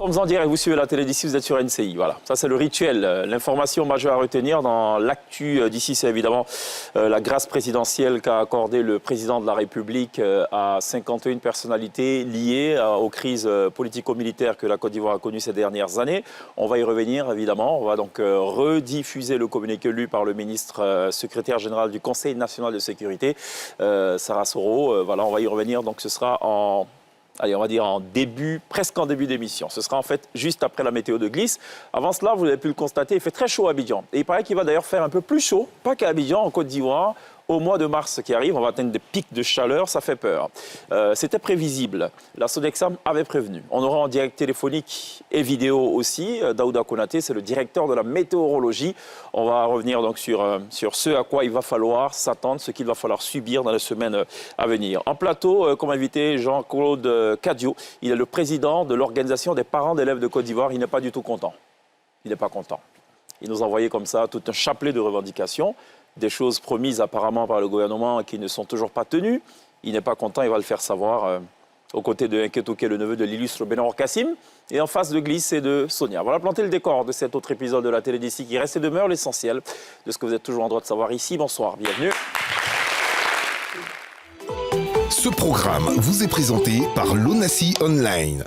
Nous sommes en direct, vous suivez la télé d'ici, vous êtes sur NCI. Voilà, ça c'est le rituel. L'information majeure à retenir dans l'actu d'ici, c'est évidemment la grâce présidentielle qu'a accordée le président de la République à 51 personnalités liées aux crises politico-militaires que la Côte d'Ivoire a connues ces dernières années. On va y revenir évidemment. On va donc rediffuser le communiqué lu par le ministre secrétaire général du Conseil national de sécurité, Sarah Soro. Voilà, on va y revenir. Donc ce sera en... Allez, on va dire presque en début d'émission. Ce sera en fait juste après la météo de glisse. Avant cela, vous avez pu le constater, il fait très chaud à Abidjan. Et il paraît qu'il va d'ailleurs faire un peu plus chaud, pas qu'à Abidjan, en Côte d'Ivoire. Au mois de mars qui arrive, on va atteindre des pics de chaleur, ça fait peur. C'était prévisible. La Sodexam avait prévenu. On aura en direct téléphonique et vidéo aussi. Daouda Konaté, c'est le directeur de la météorologie. On va revenir donc sur ce à quoi il va falloir s'attendre, ce qu'il va falloir subir dans les semaines à venir. En plateau, comme invité, Jean-Claude Cadio. Il est le président de l'organisation des parents d'élèves de Côte d'Ivoire. Il n'est pas du tout content. Il n'est pas content. Il nous a envoyé comme ça tout un chapelet de revendications. Des choses promises apparemment par le gouvernement qui ne sont toujours pas tenues. Il n'est pas content, il va le faire savoir aux côtés de Nketouké, le neveu de l'illustre Benor Kassim, et en face de Glisse et de Sonia. Voilà planter le décor de cet autre épisode de la télé d'ici qui reste et demeure l'essentiel de ce que vous êtes toujours en droit de savoir ici. Bonsoir, bienvenue. Ce programme vous est présenté par l'ONACI Online.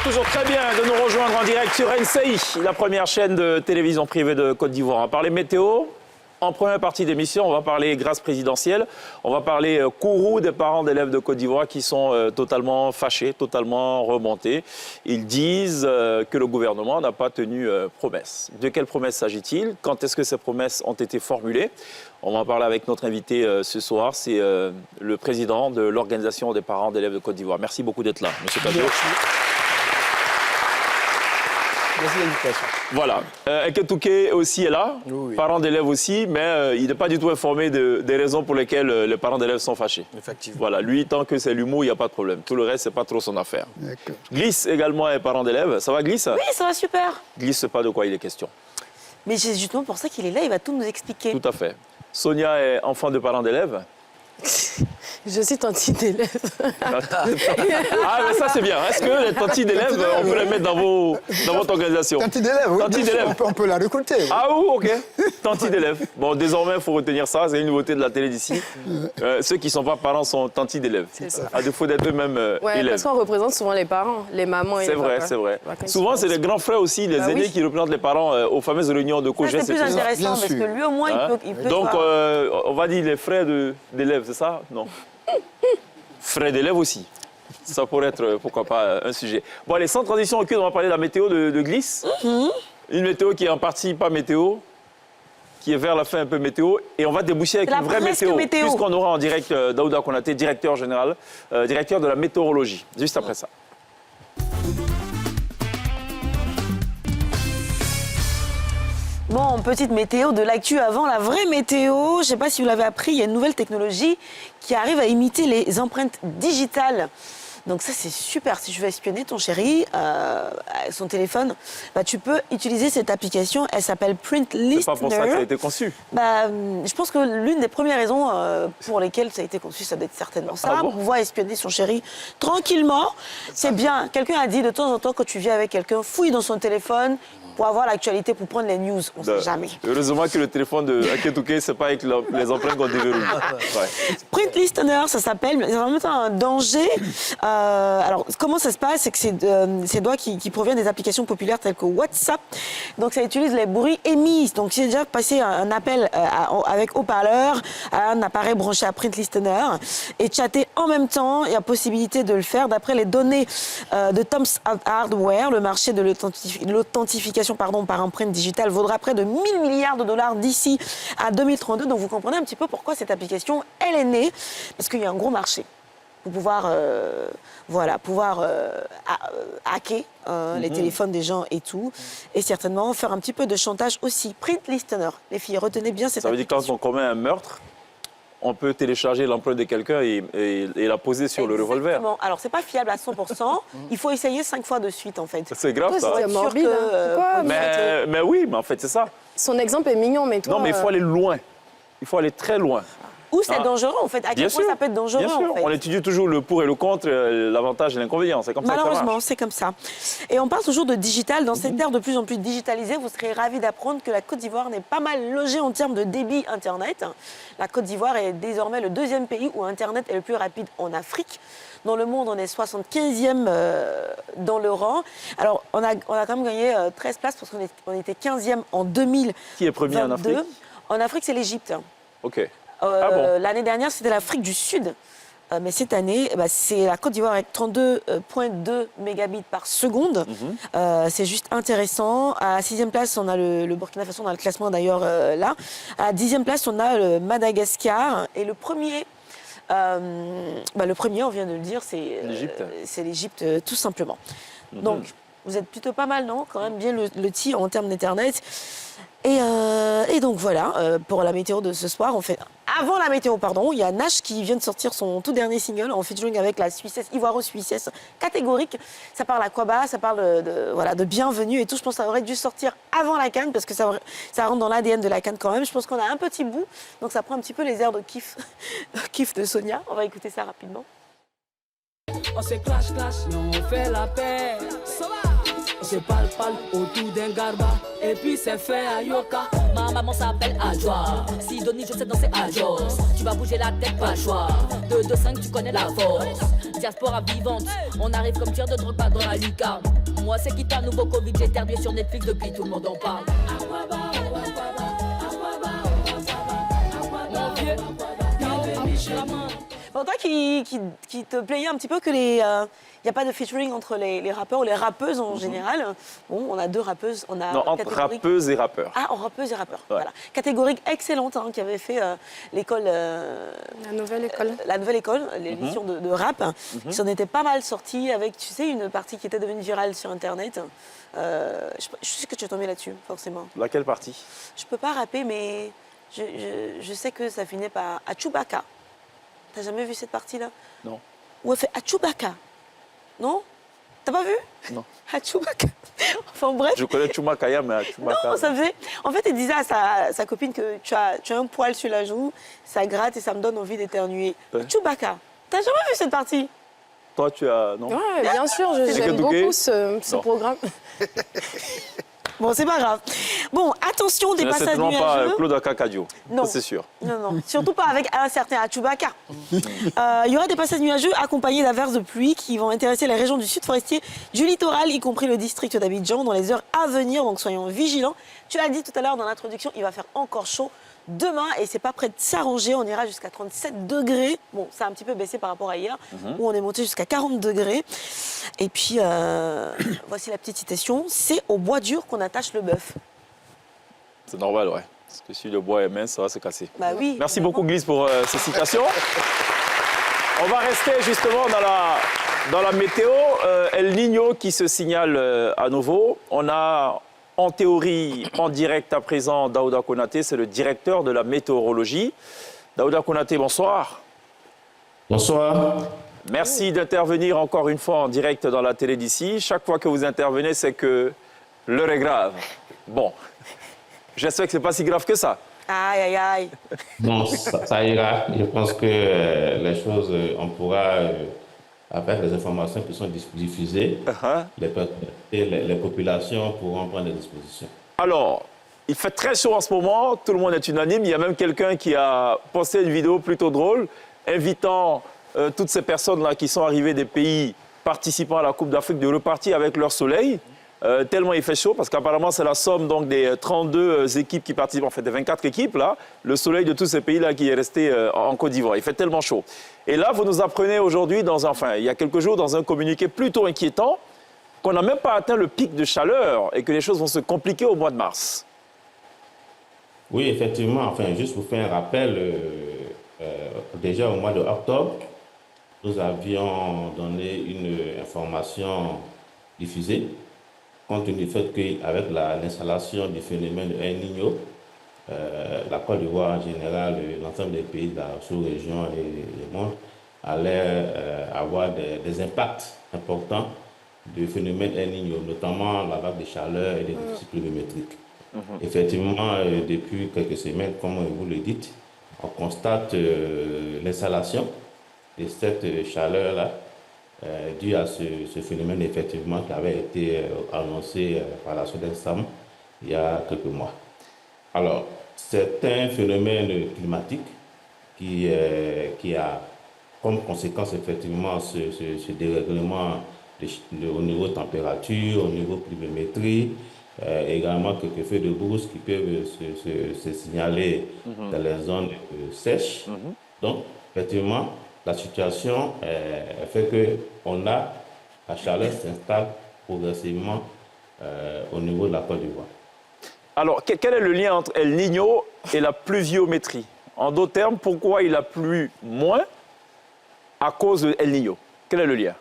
Toujours très bien de nous rejoindre en direct sur NCI, la première chaîne de télévision privée de Côte d'Ivoire. On va parler météo. En première partie d'émission, on va parler grâce présidentielle. On va parler courroux des parents d'élèves de Côte d'Ivoire qui sont totalement fâchés, totalement remontés. Ils disent que le gouvernement n'a pas tenu promesse. De quelles promesses s'agit-il? Quand est-ce que ces promesses ont été formulées? On va en parler avec notre invité ce soir. C'est le président de l'organisation des parents d'élèves de Côte d'Ivoire. Merci beaucoup d'être là, monsieur Cadio. Merci de l'invitation. Voilà. Nketouké aussi est là, Oui. parents d'élèves aussi, mais il n'est pas du tout informé des raisons pour lesquelles les parents d'élèves sont fâchés. Effectivement. Voilà, lui, tant que c'est l'humour, il n'y a pas de problème. Tout le reste, c'est pas trop son affaire. D'accord. Glisse également est parent d'élèves. Ça va, Glisse? Oui, ça va super. Glisse pas de quoi il est question. Mais c'est justement pour ça qu'il est là, il va tout nous expliquer. Tout à fait. Sonia est enfant de parents d'élèves. Je suis tantine d'élève. Ah, mais ça, c'est bien. Est-ce que les tantis d'élèves, on peut les mettre dans votre organisation? Tanti d'élève, oui. Tanti bien sûr, d'élève. on peut la recruter. Oui. Ah oui, ok. Tanti d'élèves. Bon, désormais, il faut retenir ça. C'est une nouveauté de la télé d'ici. Ceux qui ne sont pas parents sont tanti d'élèves. C'est ça. À défaut d'être eux-mêmes Ouais, élèves. parce qu'on représente souvent les parents, les mamans et C'est les vrai, papas. c'est vrai. Bah, quand ils Souvent, sont c'est les grands frères aussi, les Bah aînés oui. qui représentent les parents aux fameuses réunions de Ça, COGES. c'est plus et tout ça. intéressant Bien parce sûr. que lui, au moins, Hein? il peut Donc, pas- on va dire les frères d'élèves, c'est ça? Non. Frères d'élèves aussi. Ça pourrait être, pourquoi pas, un sujet. Bon, allez, sans transition aucune, on va parler de la météo de Glisse. Une météo qui est en partie pas météo, qui est vers la fin un peu météo. Et on va déboucher avec C'est la une vraie presque météo. météo. Puisqu'on aura en direct Daouda Konaté, directeur général, directeur de la météorologie, juste après ça. Bon, petite météo de l'actu avant la vraie météo. Je ne sais pas si vous l'avez appris, il y a une nouvelle technologie qui arrive à imiter les empreintes digitales. Donc ça, c'est super. Si tu veux espionner ton chéri, son téléphone, bah, tu peux utiliser cette application. Elle s'appelle Print C'est Listener. pas pour ça que ça a été conçu. Bah, je pense que l'une des premières raisons pour lesquelles ça a été conçu, ça doit être certainement ça. Ah bon? Pouvoir espionner son chéri tranquillement, c'est bien. Quelqu'un a dit de temps en temps, quand tu viens avec quelqu'un, fouille dans son téléphone pour avoir l'actualité, pour prendre les news. On ne sait jamais. Heureusement que le téléphone de Nketouké, c'est pas avec les empreintes qu'on déverrouille. Ouais. Print Listener, ça s'appelle, mais c'est vraiment un danger. Alors, comment ça se passe? C'est que c'est doigts qui proviennent des applications populaires telles que WhatsApp. Donc, ça utilise les bruits émis. Donc, j'ai déjà passé un appel avec haut-parleur à un appareil branché à Print Listener et chatter en même temps. Il y a possibilité de le faire. D'après les données de Thomson Hardware, le marché de l'authentification par empreinte digitale vaudra près de 1 000 milliards de dollars d'ici à 2032. Donc, vous comprenez un petit peu pourquoi cette application, elle est née. Parce qu'il y a un gros marché pour pouvoir, hacker les téléphones des gens et tout. Et certainement faire un petit peu de chantage aussi. Print Listener, les filles, retenez bien cette Ça veut dire que application. quand on commet un meurtre, on peut télécharger l'empreinte de quelqu'un et la poser sur le revolver. Exactement. Alors, c'est pas fiable à 100%. Il faut essayer 5 fois de suite, en fait. C'est grave, ça. C'est morbide. que, Hein. Pourquoi Mais oui, mais en fait, c'est ça. Son exemple est mignon, mais toi... Non, mais il faut aller loin. Il faut aller très loin. Ou c'est dangereux, en fait. À quel point ça peut être dangereux, bien sûr. en fait. On étudie toujours le pour et le contre, l'avantage et l'inconvénient. C'est comme ça que ça Malheureusement, marche. c'est comme ça. Et on parle toujours de digital. Dans cette ère de plus en plus digitalisée, vous serez ravis d'apprendre que la Côte d'Ivoire n'est pas mal logée en termes de débit Internet. La Côte d'Ivoire est désormais le 2e pays où Internet est le plus rapide en Afrique. Dans le monde, on est 75e dans le rang. Alors, on a quand même gagné 13 places parce qu'on était 15e en 2022. Qui est premier en Afrique? En Afrique, c'est l'Égypte. OK. Ah bon. L'année dernière, c'était l'Afrique du Sud. Mais cette année, c'est la Côte d'Ivoire avec 32,2 mégabits par seconde. C'est juste intéressant. À la 6e place, on a le Burkina Faso, on a le classement d'ailleurs là. À la 10e place, on a le Madagascar. Et le premier, on vient de le dire, c'est l'Égypte, tout simplement. Donc, vous êtes plutôt pas mal, non? Quand même bien lotis en termes d'Internet. Et donc voilà, pour la météo de ce soir, on fait... Avant la météo, pardon, il y a Nash qui vient de sortir son tout dernier single en featuring avec la Suissesse, Ivoiro-Suissesse, catégorique. Ça parle à quoi bas, ça parle de bienvenue et tout. Je pense que ça aurait dû sortir avant la CAN parce que ça rentre dans l'ADN de la CAN quand même. Je pense qu'on a un petit bout, donc ça prend un petit peu les airs de kiff de Sonia. On va écouter ça rapidement. On se clash, mais on fait la paix. On se parle autour d'un garba. Et puis c'est fait à Yoka. Ma maman s'appelle Adjoa. Sidonie, je sais danser Adjos. Tu vas bouger la tête, pas le choix. 2, 2, 5, tu connais la force. Diaspora vivante. On arrive comme tir de drogue, pas dans la lucarne. Moi, c'est qui t'a nouveau Covid. J'ai terminé sur Netflix depuis tout le monde en parle. Mon vieux, bienvenue chez moi. Bon, toi qui te plaignais un petit peu que il n'y a pas de featuring entre les rappeurs ou les rappeuses en général. Bon, on a 2 rappeuses. On a Non, entre rappeuses et rappeurs. Ah, en rappeuses et rappeurs. Voilà. Catégorique excellente qui avait fait l'école. La nouvelle école. La nouvelle école, l'émission de rap, qui s'en était pas mal sortie avec, tu sais, une partie qui était devenue virale sur Internet. Je sais que tu es tombé là-dessus, forcément. Laquelle partie? Je peux pas rapper, mais je sais que ça finit par Achubaka. T'as jamais vu cette partie-là? Non. Où elle fait Achubaka. Non? T'as pas vu? Non. Achubaka. Enfin bref. Je connais Chumakaya, mais Chumaka... Non, ça faisait... En fait, elle disait à sa copine que tu as un poil sur la joue, ça gratte et ça me donne envie d'éternuer. Ouais. Chewbacca. T'as jamais vu cette partie? Toi, tu as... Non. Ouais, bien sûr, j'aime Dougué. beaucoup ce programme. Bon, c'est pas grave. Bon, attention des C'est passages certainement pas nuageux. Claude Akadio. Non. Ça, c'est sûr. Non. Surtout pas avec un certain Chewbacca. Il y aura des passages nuageux accompagnés d'averses de pluie qui vont intéresser les régions du sud forestier, du littoral, y compris le district d'Abidjan, dans les heures à venir. Donc soyons vigilants. Tu l'as dit tout à l'heure dans l'introduction, il va faire encore chaud demain et c'est pas prêt de s'arranger. On ira jusqu'à 37 degrés. Bon, ça a un petit peu baissé par rapport à hier, où on est monté jusqu'à 40 degrés. Et puis, voici la petite citation. C'est au bois dur qu'on attache le bœuf. C'est normal, ouais. Parce que si le bois est mince, ça va se casser. Bah oui. Merci beaucoup, Glisse, pour ces citations. On va rester justement dans la météo. El Niño qui se signale à nouveau. On a en théorie, en direct à présent, Daouda Konaté, c'est le directeur de la météorologie. Daouda Konaté, bonsoir. Bonsoir. Merci d'intervenir encore une fois en direct dans la télé d'ici. Chaque fois que vous intervenez, c'est que l'heure est grave. Bon, j'espère que ce n'est pas si grave que ça. Aïe, aïe, aïe. Bon, ça ira. Je pense que les choses, on pourra, avec les informations qui sont diffusées, les populations pourront prendre des dispositions. Alors, il fait très chaud en ce moment, tout le monde est unanime. Il y a même quelqu'un qui a posté une vidéo plutôt drôle, invitant toutes ces personnes-là qui sont arrivées des pays participant à la Coupe d'Afrique de repartir avec leur soleil, tellement il fait chaud, parce qu'apparemment c'est la somme donc, des 32 équipes qui participent, en fait des 24 équipes, là, le soleil de tous ces pays-là qui est resté en Côte d'Ivoire. Il fait tellement chaud. Et là, vous nous apprenez aujourd'hui, il y a quelques jours, dans un communiqué plutôt inquiétant, qu'on n'a même pas atteint le pic de chaleur et que les choses vont se compliquer au mois de mars. Oui, effectivement. Enfin, juste pour faire un rappel, déjà au mois d'octobre, nous avions donné une information diffusée compte tenu du fait qu'avec l'installation du phénomène de El Niño, la Côte d'Ivoire en général, l'ensemble des pays de la sous-région et le monde allaient avoir des impacts importants du phénomène El Niño, notamment la vague de chaleur et des déficits pluviométriques. Effectivement, depuis quelques semaines, comme vous le dites, on constate l'installation de cette chaleur-là due à ce phénomène, effectivement, qui avait été annoncé par la SODES-SAM il y a quelques mois. Alors, c'est un phénomène climatique qui a comme conséquence, effectivement, ce dérèglement au niveau température, au niveau pluviométrie, également quelques feux de brousse qui peuvent se signaler dans les zones sèches. Donc, effectivement, la situation fait que la chaleur s'installe progressivement au niveau de la Côte d'Ivoire. Alors, quel est le lien entre El Niño et la pluviométrie? En d'autres termes, pourquoi il a plu moins à cause de El Niño? Quel est le lien?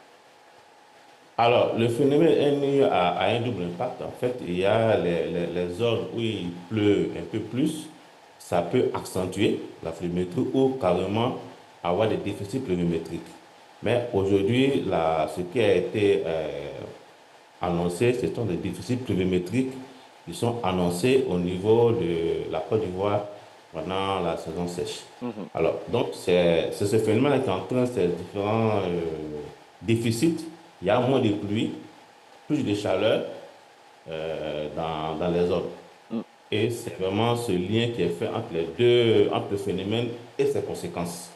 Alors, le phénomène El Niño a un double impact. En fait, il y a les zones où il pleut un peu plus, ça peut accentuer la pluviométrie ou carrément avoir des déficits pluviométriques. Mais aujourd'hui, ce qui a été annoncé, ce sont des déficits pluviométriques qui sont annoncés au niveau de la Côte d'Ivoire pendant la saison sèche. Alors, donc, c'est ce phénomène qui entraîne ces différents déficits. Il y a moins de pluie, plus de chaleur dans les zones. Et c'est vraiment ce lien qui est fait entre le phénomène et ses conséquences.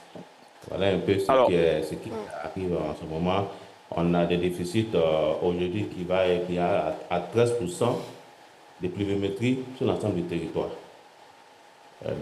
Voilà un peu ce qui arrive en ce moment. On a des déficits aujourd'hui qui a à 13% de pluviométrie sur l'ensemble du territoire.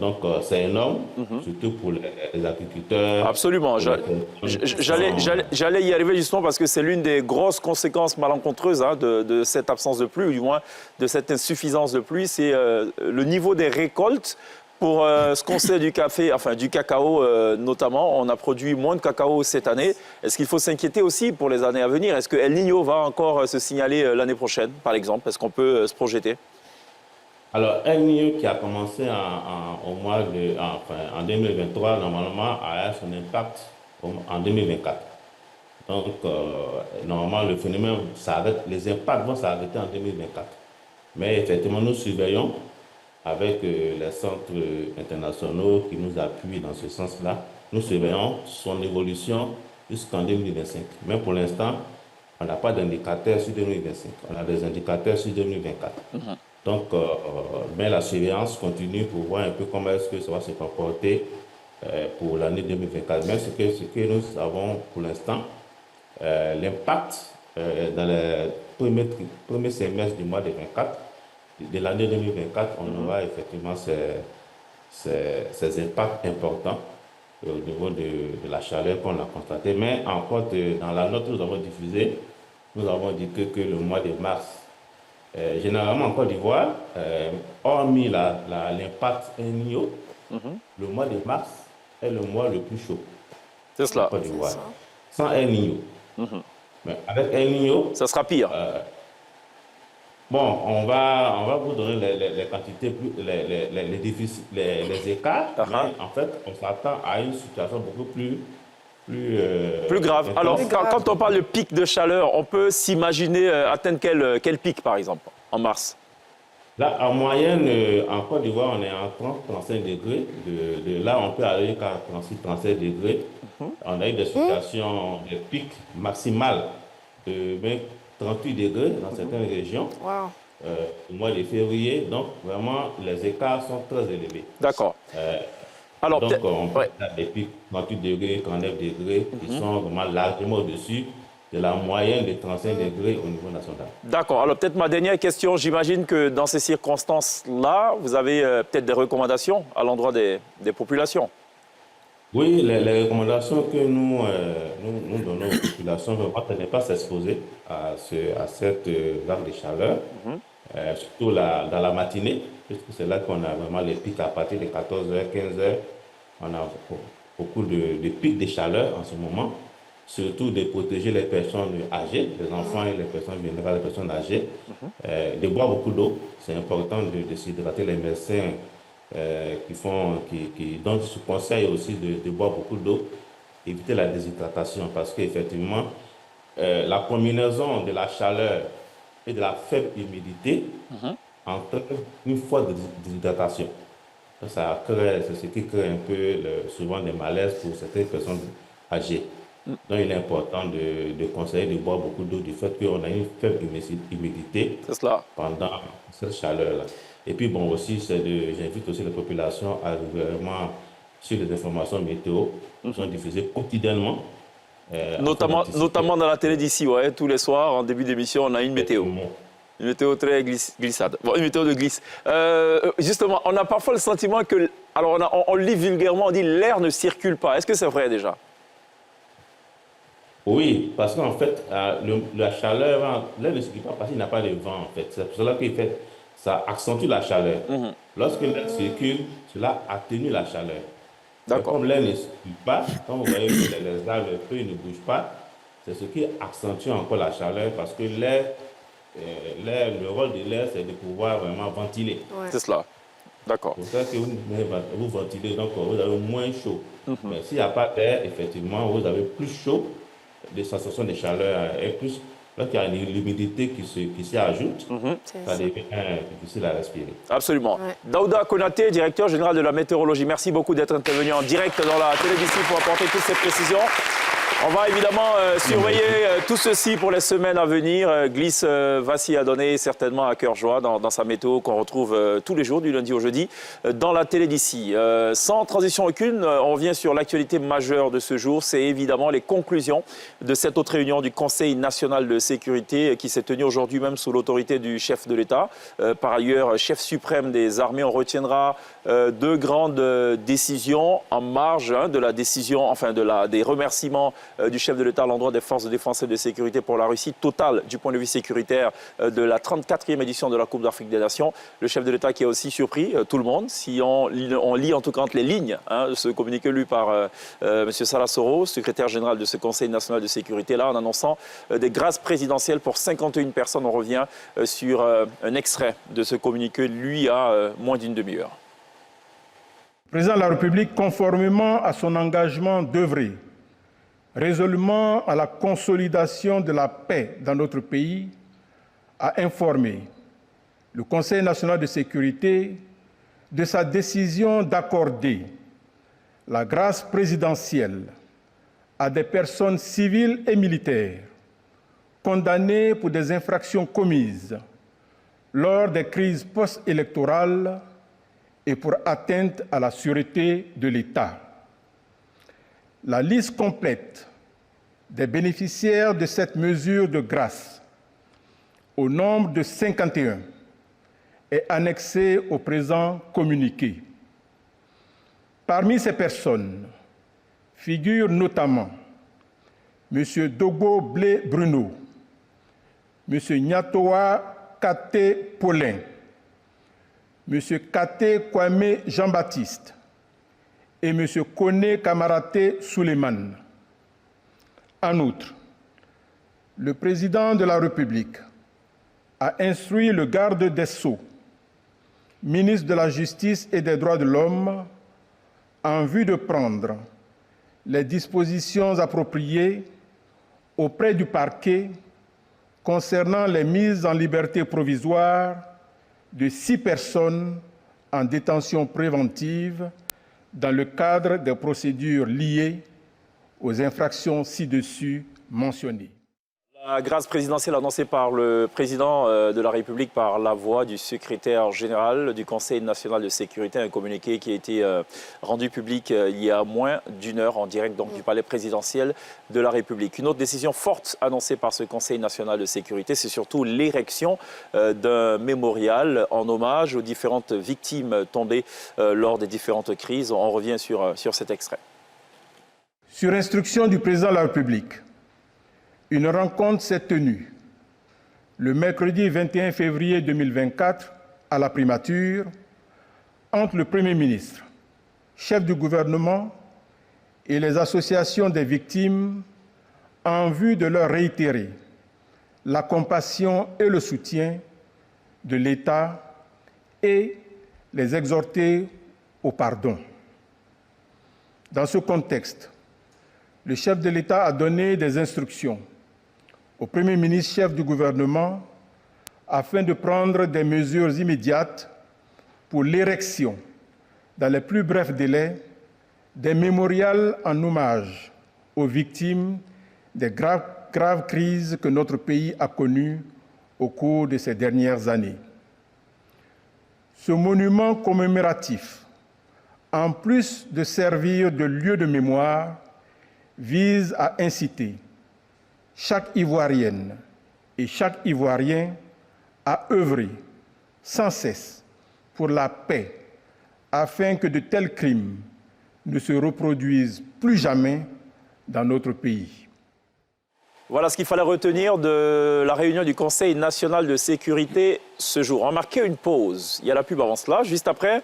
Donc, c'est énorme, surtout pour les agriculteurs. Absolument. J'allais y arriver justement parce que c'est l'une des grosses conséquences malencontreuses de cette absence de pluie, ou du moins de cette insuffisance de pluie. C'est le niveau des récoltes. Pour ce qu'on sait du café, enfin du cacao notamment, on a produit moins de cacao cette année. Est-ce qu'il faut s'inquiéter aussi pour les années à venir? Est-ce que El Niño va encore se signaler l'année prochaine, par exemple? Est-ce qu'on peut se projeter? Alors, El Niño qui a commencé en 2023, normalement, a son impact en 2024. Donc, normalement, le phénomène s'arrête, les impacts vont s'arrêter en 2024. Mais effectivement, nous surveillons avec les centres internationaux qui nous appuient dans ce sens-là. Nous surveillons son évolution jusqu'en 2025. Mais pour l'instant, on n'a pas d'indicateurs sur 2025. On a des indicateurs sur 2024. Donc, mais la surveillance continue pour voir un peu comment est-ce que ça va se comporter pour l'année 2024. Mais ce que nous avons pour l'instant, l'impact dans les premiers semestres du mois de 2024, de l'année 2024, on aura effectivement ces impacts importants au niveau de la chaleur qu'on a constaté. Mais encore, dans la note que nous avons diffusée, nous avons dit que le mois de mars, généralement en Côte d'Ivoire, hormis l'impact El Niño, le mois de mars est le mois le plus chaud. C'est cela. En Côte d'Ivoire. Sans El Niño. Mais avec El Niño, ça sera pire. Bon, on va vous donner les quantités, les déficits, les écarts, mais en fait, on s'attend à une situation beaucoup plus grave. Alors, quand on parle de pic de chaleur, on peut s'imaginer atteindre quel pic, par exemple, en mars? Là, en moyenne, en Côte d'Ivoire, on est à 30-35 degrés. De là, on peut aller jusqu'à 36-37 degrés. On a eu des situations, des pics maximales de 38 degrés dans certaines régions. Au mois de février. Donc, vraiment, les écarts sont très élevés. D'accord. Alors, donc, on peut ouais. faire des pics 38 degrés, 39 degrés, qui sont vraiment largement au-dessus de la moyenne de 35 degrés au niveau national. D'accord. Alors, peut-être ma dernière question. J'imagine que dans ces circonstances-là, vous avez peut-être des recommandations à l'endroit des populations. Oui, les recommandations que nous donnons aux populations, vraiment, de ne pas s'exposer à cette vague de chaleur, surtout dans la matinée, puisque c'est là qu'on a vraiment les pics à partir de 14h, 15h. On a beaucoup de pics de chaleur en ce moment. Surtout de protéger les personnes âgées, les enfants et les personnes vulnérables, les personnes âgées, de boire beaucoup d'eau. C'est important de s'hydrater. Les médecins qui donnent ce conseil aussi de boire beaucoup d'eau, éviter la déshydratation parce qu'effectivement, la combinaison de la chaleur et de la faible humidité entraîne une forte déshydratation. C'est ce qui crée un peu souvent des malaises pour certaines personnes âgées. Donc, il est important de conseiller de boire beaucoup d'eau du fait qu'on a une faible humidité pendant cette chaleur-là. Et puis, bon, aussi, j'invite aussi les populations à vraiment suivre les informations météo qui sont diffusées quotidiennement. Notamment dans la télé d'ici, ouais, tous les soirs, en début d'émission, on a une météo. Une météo très glissade. Bon, une météo de glisse. Justement, on a parfois le sentiment que... Alors, on le dit vulgairement, on dit l'air ne circule pas. Est-ce que c'est vrai déjà? Oui, parce qu'en fait, la chaleur, l'air ne circule pas parce qu'il n'y a pas de vent, en fait. C'est pour cela que ça accentue la chaleur. Lorsque l'air circule, cela atténue la chaleur. D'accord. Comme l'air ne circule pas, quand vous voyez que les arbres, les feuilles ne bougent pas, c'est ce qui accentue encore la chaleur parce que le rôle de l'air, c'est de pouvoir vraiment ventiler. Ouais. C'est cela. D'accord. C'est pour ça que vous ventilez, donc vous avez moins chaud. Mais s'il n'y a pas d'air, effectivement, vous avez plus chaud, des sensations de chaleur et plus. Lorsqu'il y a l'humidité qui s'y ajoute, ça devient difficile à respirer. Absolument. Ouais. Daouda Konaté, directeur général de la météorologie, merci beaucoup d'être intervenu en direct dans la télévision pour apporter toutes ces précisions. On va évidemment surveiller tout ceci pour les semaines à venir. Glisse va s'y adonner certainement à cœur joie dans sa météo qu'on retrouve tous les jours, du lundi au jeudi, dans la télé d'ici. Sans transition aucune, on revient sur l'actualité majeure de ce jour. C'est évidemment les conclusions de cette autre réunion du Conseil national de sécurité qui s'est tenue aujourd'hui même sous l'autorité du chef de l'État. Par ailleurs, chef suprême des armées, on retiendra deux grandes décisions en marge de la décision, enfin des remerciements du chef de l'État à l'endroit des forces de défense et de sécurité pour la Russie totale du point de vue sécuritaire de la 34e édition de la Coupe d'Afrique des Nations. Le chef de l'État qui a aussi surpris tout le monde, si on lit en tout cas entre les lignes ce communiqué lu par M. Salah Soro, secrétaire général de ce Conseil national de sécurité, là en annonçant des grâces présidentielles pour 51 personnes. On revient sur un extrait de ce communiqué, lui, à moins d'une demi-heure. Le président de la République, conformément à son engagement d'œuvrer résolument à la consolidation de la paix dans notre pays, a informé le Conseil national de sécurité de sa décision d'accorder la grâce présidentielle à des personnes civiles et militaires condamnées pour des infractions commises lors des crises post-électorales et pour atteinte à la sûreté de l'État. La liste complète des bénéficiaires de cette mesure de grâce, au nombre de 51, est annexée au présent communiqué. Parmi ces personnes figurent notamment M. Dogbo Blé Bruno, M. Nyatoa Kate Paulin, M. Kate Kwame Jean-Baptiste et M. Kone Kamarate Suleiman. En outre, le président de la République a instruit le garde des Sceaux, ministre de la Justice et des Droits de l'Homme, en vue de prendre les dispositions appropriées auprès du parquet concernant les mises en liberté provisoire de 6 personnes en détention préventive dans le cadre des procédures liées aux infractions ci-dessus mentionnées. La grâce présidentielle annoncée par le président de la République par la voix du secrétaire général du Conseil national de sécurité, un communiqué qui a été rendu public il y a moins d'une heure en direct donc, du palais présidentiel de la République. Une autre décision forte annoncée par ce Conseil national de sécurité, c'est surtout l'érection d'un mémorial en hommage aux différentes victimes tombées lors des différentes crises. On revient sur cet extrait. Sur instruction du président de la République, une rencontre s'est tenue le mercredi 21 février 2024 à la primature entre le Premier ministre, chef du gouvernement et les associations des victimes en vue de leur réitérer la compassion et le soutien de l'État et les exhorter au pardon. Dans ce contexte, le chef de l'État a donné des instructions au Premier ministre, chef du gouvernement, afin de prendre des mesures immédiates pour l'érection, dans les plus brefs délais, des mémorials en hommage aux victimes des graves crises que notre pays a connues au cours de ces dernières années. Ce monument commémoratif, en plus de servir de lieu de mémoire, vise à inciter chaque Ivoirienne et chaque Ivoirien à œuvrer sans cesse pour la paix, afin que de tels crimes ne se reproduisent plus jamais dans notre pays. Voilà ce qu'il fallait retenir de la réunion du Conseil national de sécurité ce jour. On va marquer une pause. Il y a la pub avant cela. Juste après,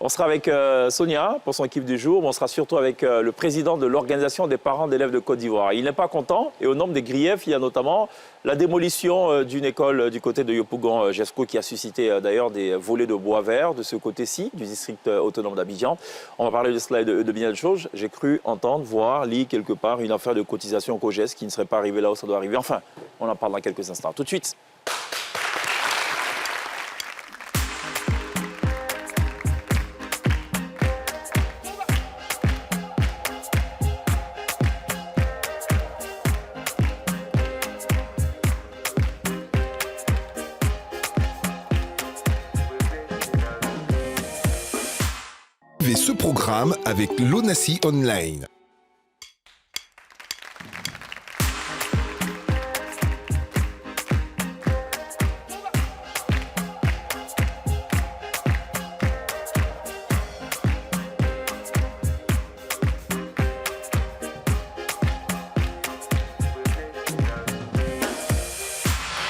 on sera avec Sonia pour son kiff du jour. Mais on sera surtout avec le président de l'Organisation des parents d'élèves de Côte d'Ivoire. Il n'est pas content et au nombre des griefs, il y a notamment la démolition d'une école du côté de Yopougon-Jesco qui a suscité d'ailleurs des volets de bois vert de ce côté-ci du district autonome d'Abidjan. On va parler de cela et de bien de choses. J'ai cru entendre, voir, lire quelque part une affaire de cotisation au COGES qui ne serait pas arrivée là où ça doit arriver. Enfin, on en parle dans quelques instants. Tout de suite. Ce programme avec l'ONACI Online.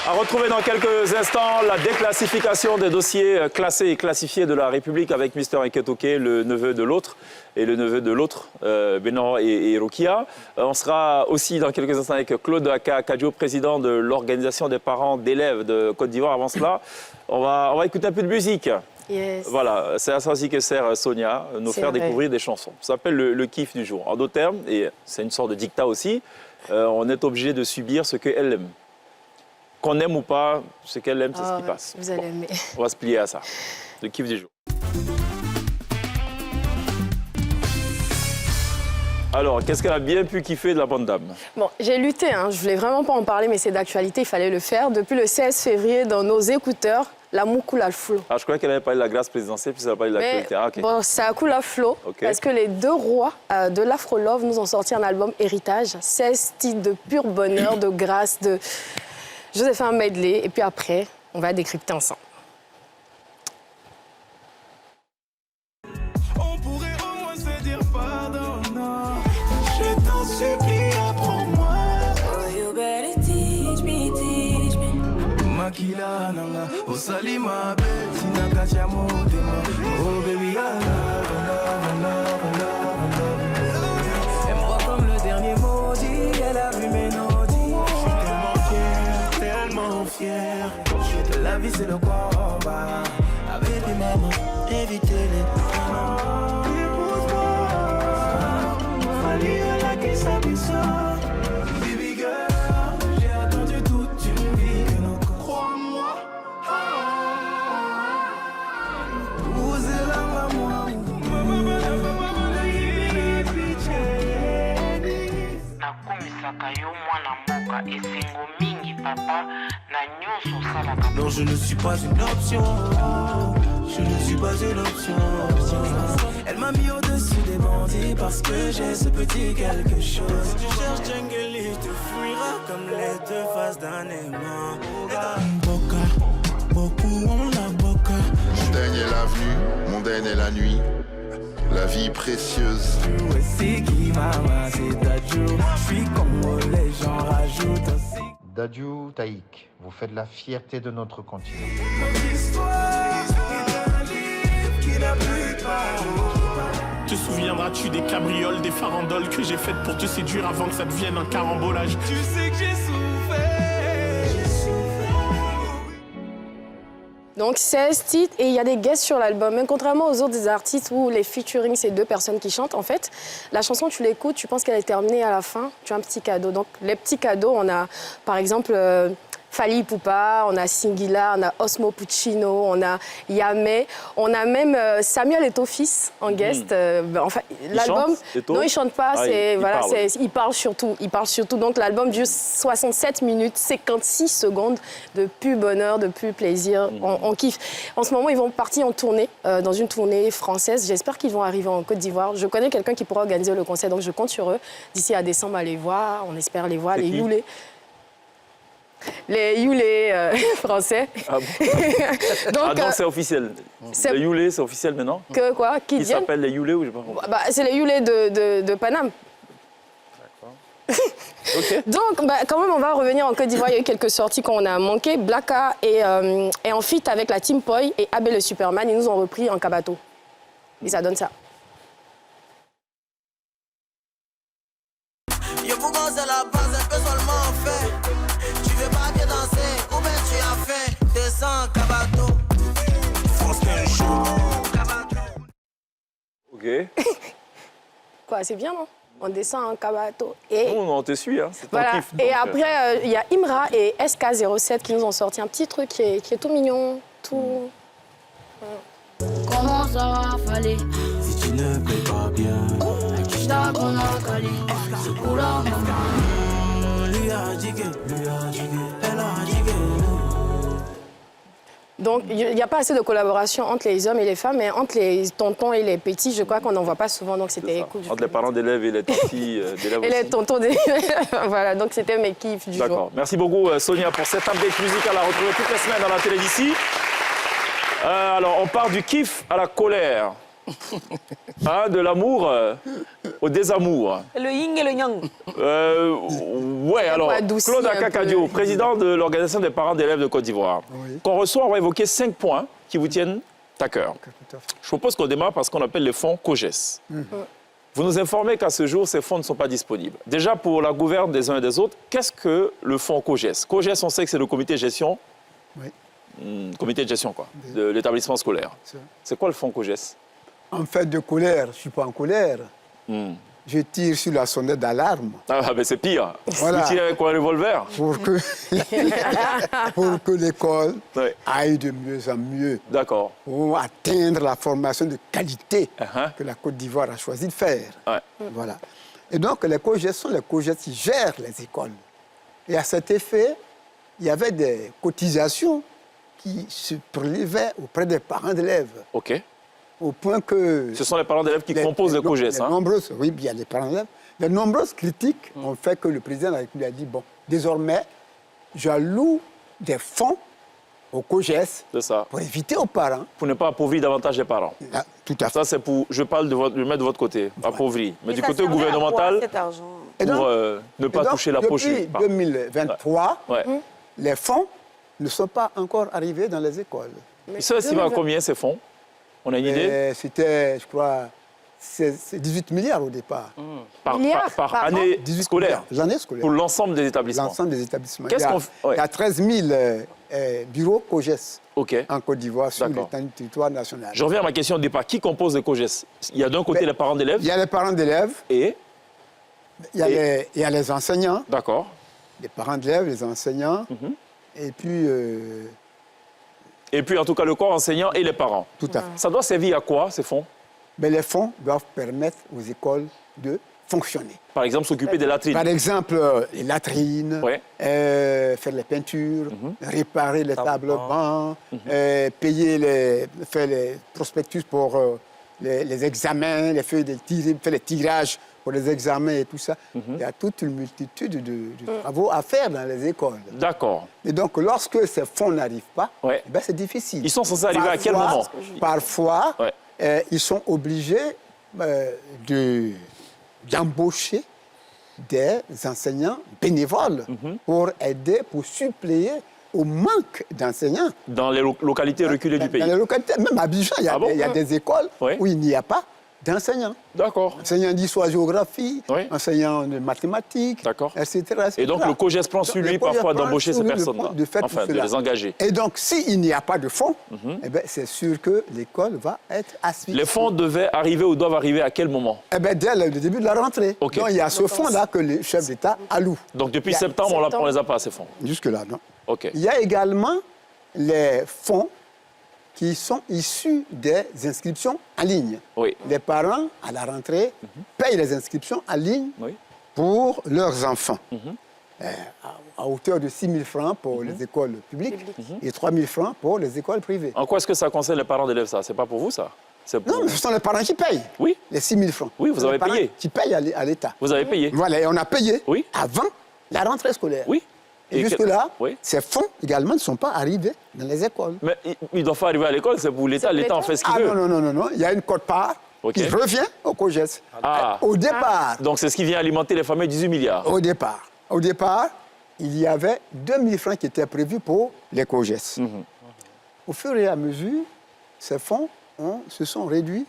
À retrouver dans quelques instants la déclassification des dossiers classés et classifiés de la République avec Mister Nketoke, le neveu de l'autre, et le neveu de l'autre, Benon et Rokia. On sera aussi dans quelques instants avec Claude Kadjo, président de l'Organisation des parents d'élèves de Côte d'Ivoire. Avant cela, on va écouter un peu de musique. Yes. Voilà, c'est à ça aussi que sert Sonia, nous faire découvrir des chansons. Ça s'appelle le kiff du jour. En d'autres termes, et c'est une sorte de dictat aussi, on est obligé de subir ce qu'elle aime. Qu'on aime ou pas, ce qu'elle aime, c'est ce qui passe. Vous allez aimer. On va se plier à ça. Le kiff du jour. Alors, qu'est-ce qu'elle a bien pu kiffer de la bonne dame? Bon, j'ai lutté, hein. Je voulais vraiment pas en parler, mais c'est d'actualité, il fallait le faire. Depuis le 16 février, dans nos écouteurs, l'amour coule à flot. Ah, je croyais qu'elle avait parlé de la grâce présidentielle, puis ça a parlé de l'actualité. Ah, okay. Bon, ça coule à flot, parce que les deux rois de l'Afro-Love nous ont sorti un album Héritage, 16 titres de pur bonheur, de grâce, de... Je vous ai fait un medley, et puis après, on va décrypter ensemble. On pourrait au moins se dire pardon, non. Je t'en supplie, apprends-moi. Oh, you better teach me. Makila nanga, osalima be, sinakacha motema. Oh baby, I love. Aime-moi comme le dernier mot dit, elle a vu mes notes. Fier. La vie c'est le combat. Avec les mamans, évitez les mamans. Épouse-moi. Fallait la qui s'habille. Baby girl, j'ai attendu toute une vie que nos corps. Crois-moi. Vous êtes là, moi. Nakumisaka yo mwana mboka esengo mingi. Non, je ne suis pas une option. Je ne suis pas une option. Elle m'a mis au-dessus des bandits parce que j'ai ce petit quelque chose. Si tu cherches jungle, il te fuira comme les deux faces d'un aimant. Boca, beaucoup ont la boca. Montagne est l'avenue, mondaine est la nuit. La vie précieuse. C'est qui maman, c'est Dadju. Je suis congolais, j'en rajoute aussi. Dadju Taïk, vous faites la fierté de notre continent. Notre histoire est un livre qui n'a plus de parole. Te souviendras-tu des cabrioles, des farandoles que j'ai faites pour te séduire avant que ça devienne un carambolage? Tu sais que j'ai souffert. Donc 16 titres et il y a des guests sur l'album. Même contrairement aux autres artistes où les featuring, c'est 2 personnes qui chantent, en fait, la chanson, tu l'écoutes, tu penses qu'elle est terminée à la fin, tu as un petit cadeau. Donc les petits cadeaux, on a par exemple Fally Ipupa, on a Singila, on a Osmo Puccino, on a Yamé, on a même Samuel Eto'o en guest. Enfin, l'album, non, il chante pas, il parle surtout. Donc l'album dure 67 minutes, 56 secondes de pur bonheur, de pur plaisir. On kiffe. En ce moment, ils vont partir en tournée, dans une tournée française. J'espère qu'ils vont arriver en Côte d'Ivoire. Je connais quelqu'un qui pourra organiser le concert, donc je compte sur eux. D'ici à décembre, à les voir. On espère les voir, les Youlé. Les Youlé français. Ah bon? Donc c'est officiel. Les Youlé, c'est officiel maintenant? Que quoi? Qui s'appellent les Youlé ou je sais pas. C'est les Youlé de Paname. D'accord. Okay. Donc, quand même, on va revenir en Côte d'Ivoire. Il y a eu quelques sorties qu'on a manquées. Blacka et en feat avec la Team Poi et Abel le Superman, ils nous ont repris en Kabato. Et ça donne ça. Yo, pour c'est la base, un peu seulement fait. Tu veux pas bien danser, ou bien tu as faim. Descends, Kabato. France qu'un jour. Ok. Quoi, c'est bien, non? On descend en Kabato. Non, on te suit, hein. C'est ton kiff. Et après, il y a Imra et SK07 qui nous ont sorti un petit truc qui est tout mignon, tout... Comment ça va, fallait? Si tu ne payes pas bien, tu t'as qu'on a calé. C'est pour la maman. Lui a dit que, elle a dit que. Donc, il n'y a pas assez de collaboration entre les hommes et les femmes, mais entre les tontons et les petits, je crois qu'on n'en voit pas souvent, donc c'était cool. Entre les parents d'élèves et les tantis d'élèves et les tontons d'élèves, voilà, donc c'était mes kiffs du jour. D'accord. Merci beaucoup, Sonia, pour cette update musicale à retrouver toutes les semaines dans la télé d'ici. Alors, on part du kiff à la colère. De l'amour au désamour. Le yin et le yang. Ouais, alors, Claude Akakadio, président de l'Organisation des parents d'élèves de Côte d'Ivoire. Oui. Qu'on reçoit, on va évoquer 5 points qui vous tiennent à cœur. Je propose qu'on démarre par ce qu'on appelle les fonds COGES. Vous nous informez qu'à ce jour, ces fonds ne sont pas disponibles. Déjà, pour la gouverne des uns et des autres, qu'est-ce que le fonds COGES? COGES, on sait que c'est le comité de gestion. Oui. Comité de gestion, quoi, de l'établissement scolaire. C'est quoi le fonds COGES? En fait, de colère, je ne suis pas en colère. Je tire sur la sonnette d'alarme. Ah, mais c'est pire. Voilà. Vous tirez avec quoi, un revolver? Pour que l'école aille de mieux en mieux. D'accord. Pour atteindre la formation de qualité que la Côte d'Ivoire a choisi de faire. Voilà. Et donc, les COGES sont les COGES qui gèrent les écoles. Et à cet effet, il y avait des cotisations qui se prélevaient auprès des parents d'élèves. OK. Au point que... Ce sont les parents d'élèves qui composent le COGES. Oui, il y a les parents d'élèves. De nombreuses critiques ont fait que le président de la République a dit, bon, désormais, j'alloue des fonds au COGES pour éviter aux parents... Pour ne pas appauvrir davantage les parents. Tout à fait. Ça, c'est pour... Je parle de mettre de votre côté, appauvrir. Mais du côté gouvernemental, pour ne pas toucher la poche. Depuis 2023, les fonds ne sont pas encore arrivés dans les écoles. Ils sont estimés à combien, ces fonds? On a une idée? C'était, je crois, c'est 18 milliards au départ. Par année scolaire? L'année scolaire. Pour l'ensemble des établissements? L'ensemble des établissements. Il y a 13 000 bureaux COGES en Côte d'Ivoire sur le territoire national. Je reviens à ma question de départ. Qui compose les COGES? Il y a d'un côté les parents d'élèves? Il y a les parents d'élèves. Et il y a les enseignants. D'accord. Les parents d'élèves, les enseignants. Et puis... Et puis, en tout cas, le corps enseignant et les parents. Tout à fait. Ça doit servir à quoi, ces fonds? Mais les fonds doivent permettre aux écoles de fonctionner. Par exemple, s'occuper des latrines. Par exemple, les latrines, faire les peintures, réparer les tables-bancs, faire les prospectus pour les examens, faire les tirages pour les examens et tout ça. Il y a toute une multitude de travaux à faire dans les écoles. D'accord. Et donc, lorsque ces fonds n'arrivent pas, c'est difficile. Ils sont censés arriver à quel moment? Parfois, ils sont obligés d'embaucher des enseignants bénévoles pour aider, pour suppléer au manque d'enseignants. Dans les localités reculées du pays? Dans les localités, même à Abidjan, il y a des écoles où il n'y a pas d'enseignants. D'accord. Enseignants d'histoire-géographie, enseignants de mathématiques, etc., Et donc le COJES prend sur lui parfois d'embaucher ces personnes-là, de les engager. Et donc s'il n'y a pas de fonds, c'est sûr que l'école va être asphyxiée. Les fonds devaient arriver ou doivent arriver à quel moment? Dès le début de la rentrée. Donc il y a ce fonds-là que le chef d'État alloue. Donc depuis septembre, on ne les a pas, ces fonds? Jusque-là, non. OK. Il y a également les fonds qui sont issus des inscriptions en ligne. Oui. Les parents, à la rentrée, payent les inscriptions en ligne pour leurs enfants. À hauteur de 6 000 francs pour les écoles publiques et 3 000 francs pour les écoles privées. En quoi est-ce que ça concerne les parents d'élèves, ça? C'est pas pour vous, ça? Non, mais ce sont les parents qui payent. Oui. Les 6 000 francs. Oui, vous avez payé. Qui payent à l'État. Vous avez payé. Voilà, et on a payé avant la rentrée scolaire. Oui. Et jusque-là, ces fonds également ne sont pas arrivés dans les écoles. Mais ils ne doivent pas arriver à l'école, c'est pour l'État. L'État en fait ce qu'il veut. Non. Il y a une quote-part qui revient au COJES. Au départ. Donc c'est ce qui vient alimenter les fameux 18 milliards. Au départ, il y avait 2 000 francs qui étaient prévus pour les COJES. Au fur et à mesure, ces fonds se sont réduits.